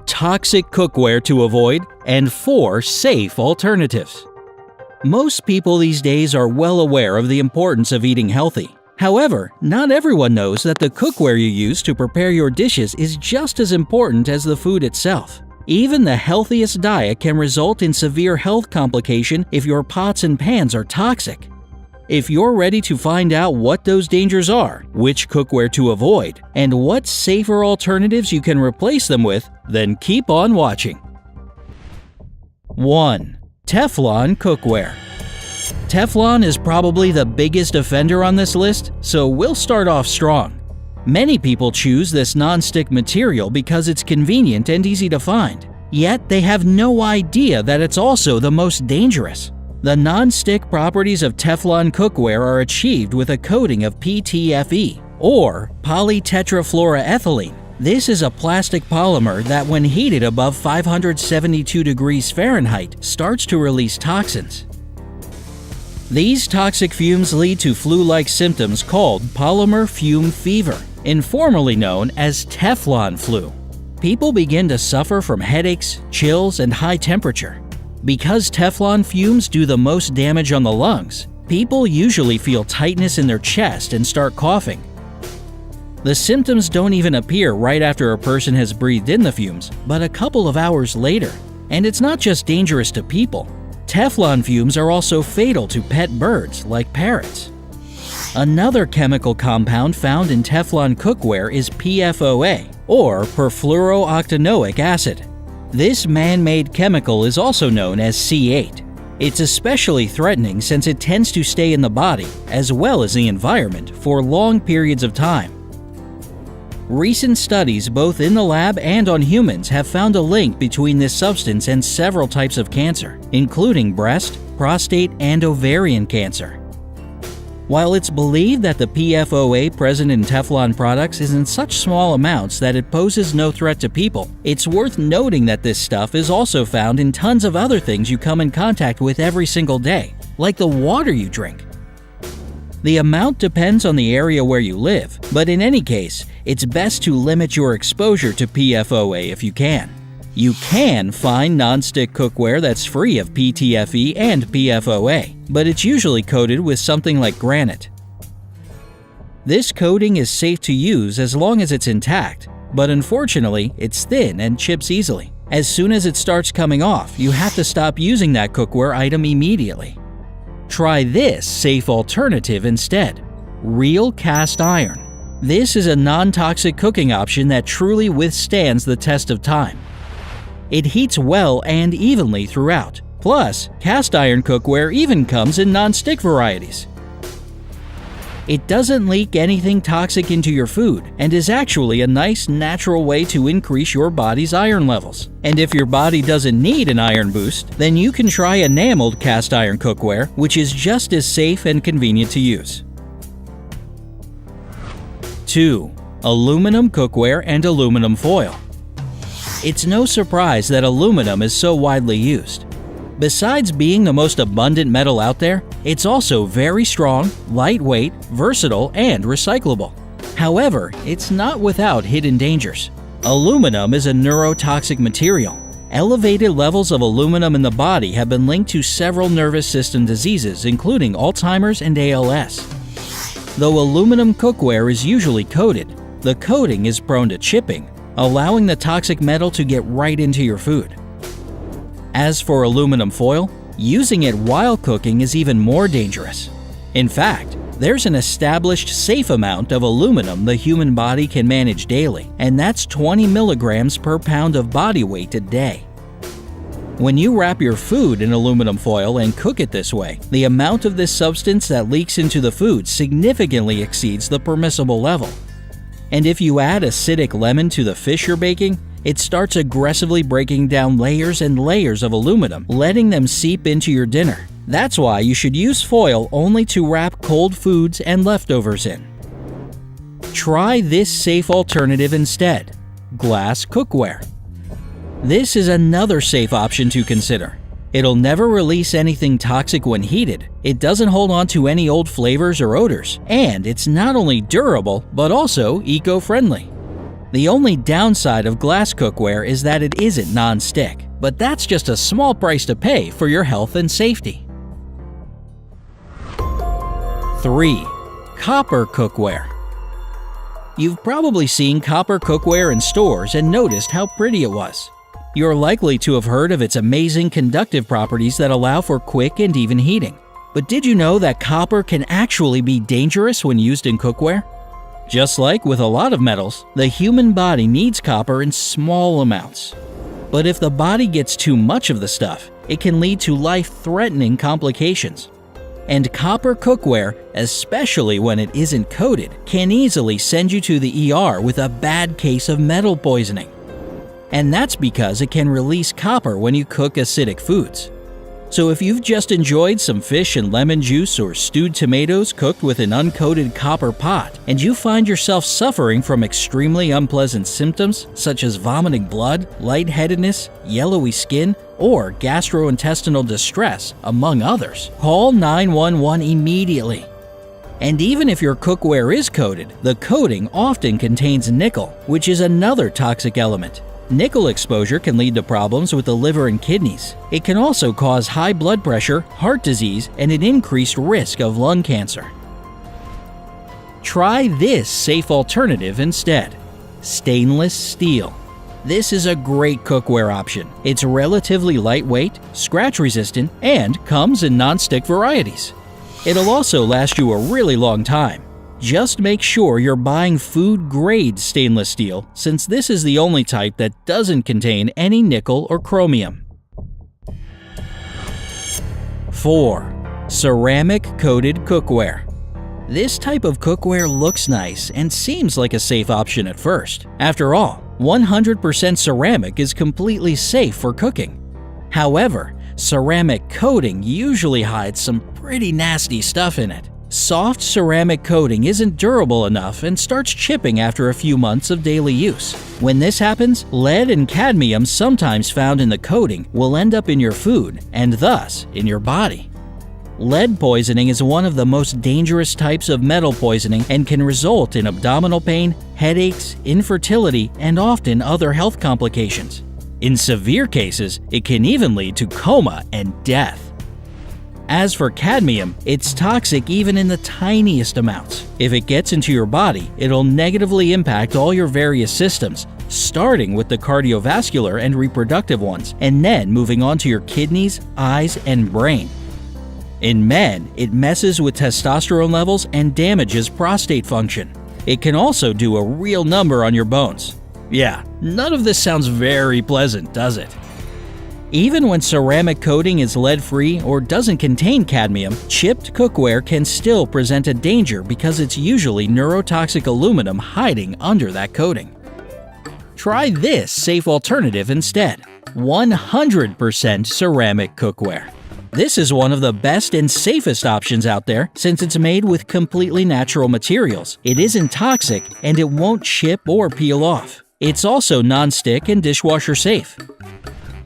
Toxic cookware to avoid, and 4 safe alternatives. Most people these days are well aware of the importance of eating healthy. However, not everyone knows that the cookware you use to prepare your dishes is just as important as the food itself. Even the healthiest diet can result in severe health complication if your pots and pans are toxic. If you're ready to find out what those dangers are, which cookware to avoid, and what safer alternatives you can replace them with, then keep on watching. 1. Teflon cookware. Teflon is probably the biggest offender on this list, so we'll start off strong. Many people choose this non-stick material because it's convenient and easy to find. Yet they have no idea that it's also the most dangerous. The non-stick properties of Teflon cookware are achieved with a coating of PTFE, or polytetrafluoroethylene. This is a plastic polymer that, when heated above 572 degrees Fahrenheit, starts to release toxins. These toxic fumes lead to flu-like symptoms called polymer fume fever, informally known as Teflon flu. People begin to suffer from headaches, chills, and high temperature. Because Teflon fumes do the most damage on the lungs, people usually feel tightness in their chest and start coughing. The symptoms don't even appear right after a person has breathed in the fumes, but a couple of hours later. And it's not just dangerous to people. Teflon fumes are also fatal to pet birds like parrots. Another chemical compound found in Teflon cookware is PFOA, or perfluorooctanoic acid. This man-made chemical is also known as C8. It's especially threatening since it tends to stay in the body, as well as the environment, for long periods of time. Recent studies both in the lab and on humans have found a link between this substance and several types of cancer, including breast, prostate, and ovarian cancer. While it's believed that the PFOA present in Teflon products is in such small amounts that it poses no threat to people, it's worth noting that this stuff is also found in tons of other things you come in contact with every single day, like the water you drink. The amount depends on the area where you live, but in any case, it's best to limit your exposure to PFOA if you can. You can find non-stick cookware that's free of PTFE and PFOA, but it's usually coated with something like granite. This coating is safe to use as long as it's intact, but unfortunately, it's thin and chips easily. As soon as it starts coming off, you have to stop using that cookware item immediately. Try this safe alternative instead: real cast iron. This is a non-toxic cooking option that truly withstands the test of time. It heats well and evenly throughout. Plus, cast iron cookware even comes in non-stick varieties. It doesn't leak anything toxic into your food and is actually a nice natural way to increase your body's iron levels. And if your body doesn't need an iron boost, then you can try enameled cast iron cookware, which is just as safe and convenient to use. 2. Aluminum cookware and aluminum foil. It's no surprise that aluminum is so widely used. Besides being the most abundant metal out there, it's also very strong, lightweight, versatile, and recyclable. However, it's not without hidden dangers. Aluminum is a neurotoxic material. Elevated levels of aluminum in the body have been linked to several nervous system diseases, including Alzheimer's and ALS. Though aluminum cookware is usually coated, the coating is prone to chipping, allowing the toxic metal to get right into your food. As for aluminum foil, using it while cooking is even more dangerous. In fact, there's an established safe amount of aluminum the human body can manage daily, and that's 20 milligrams per pound of body weight a day. When you wrap your food in aluminum foil and cook it this way, the amount of this substance that leaks into the food significantly exceeds the permissible level. And if you add acidic lemon to the fish you're baking, it starts aggressively breaking down layers and layers of aluminum, letting them seep into your dinner. That's why you should use foil only to wrap cold foods and leftovers in. Try this safe alternative instead: glass cookware. This is another safe option to consider. It'll never release anything toxic when heated, it doesn't hold on to any old flavors or odors, and it's not only durable, but also eco-friendly. The only downside of glass cookware is that it isn't non-stick, but that's just a small price to pay for your health and safety. 3. Copper cookware. You've probably seen copper cookware in stores and noticed how pretty it was. You're likely to have heard of its amazing conductive properties that allow for quick and even heating. But did you know that copper can actually be dangerous when used in cookware? Just like with a lot of metals, the human body needs copper in small amounts. But if the body gets too much of the stuff, it can lead to life-threatening complications. And copper cookware, especially when it isn't coated, can easily send you to the ER with a bad case of metal poisoning. And that's because it can release copper when you cook acidic foods. So if you've just enjoyed some fish and lemon juice or stewed tomatoes cooked with an uncoated copper pot, and you find yourself suffering from extremely unpleasant symptoms such as vomiting blood, lightheadedness, yellowy skin, or gastrointestinal distress, among others, call 911 immediately. And even if your cookware is coated, the coating often contains nickel, which is another toxic element. Nickel exposure can lead to problems with the liver and kidneys. It can also cause high blood pressure, heart disease, and an increased risk of lung cancer. Try this safe alternative instead: stainless steel. This is a great cookware option. It's relatively lightweight, scratch-resistant, and comes in non-stick varieties. It'll also last you a really long time. Just make sure you're buying food-grade stainless steel, since this is the only type that doesn't contain any nickel or chromium. 4. Ceramic-coated cookware. This type of cookware looks nice and seems like a safe option at first. After all, 100% ceramic is completely safe for cooking. However, ceramic coating usually hides some pretty nasty stuff in it. Soft ceramic coating isn't durable enough and starts chipping after a few months of daily use. When this happens, lead and cadmium sometimes found in the coating will end up in your food and thus in your body. Lead poisoning is one of the most dangerous types of metal poisoning and can result in abdominal pain, headaches, infertility, and often other health complications. In severe cases, it can even lead to coma and death. As for cadmium, it's toxic even in the tiniest amounts. If it gets into your body, it'll negatively impact all your various systems, starting with the cardiovascular and reproductive ones, and then moving on to your kidneys, eyes, and brain. In men, it messes with testosterone levels and damages prostate function. It can also do a real number on your bones. Yeah, none of this sounds very pleasant, does it? Even when ceramic coating is lead-free or doesn't contain cadmium, chipped cookware can still present a danger because it's usually neurotoxic aluminum hiding under that coating. Try this safe alternative instead: 100% ceramic cookware. This is one of the best and safest options out there since it's made with completely natural materials. It isn't toxic and it won't chip or peel off. It's also non-stick and dishwasher safe.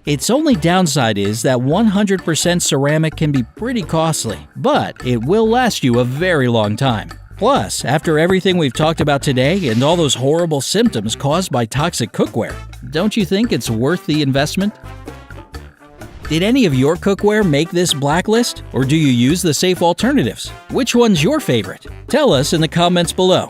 Its only downside is that 100% ceramic can be pretty costly, but it will last you a very long time. Plus, after everything we've talked about today and all those horrible symptoms caused by toxic cookware, don't you think it's worth the investment? Did any of your cookware make this blacklist, or do you use the safe alternatives? Which one's your favorite? Tell us in the comments below.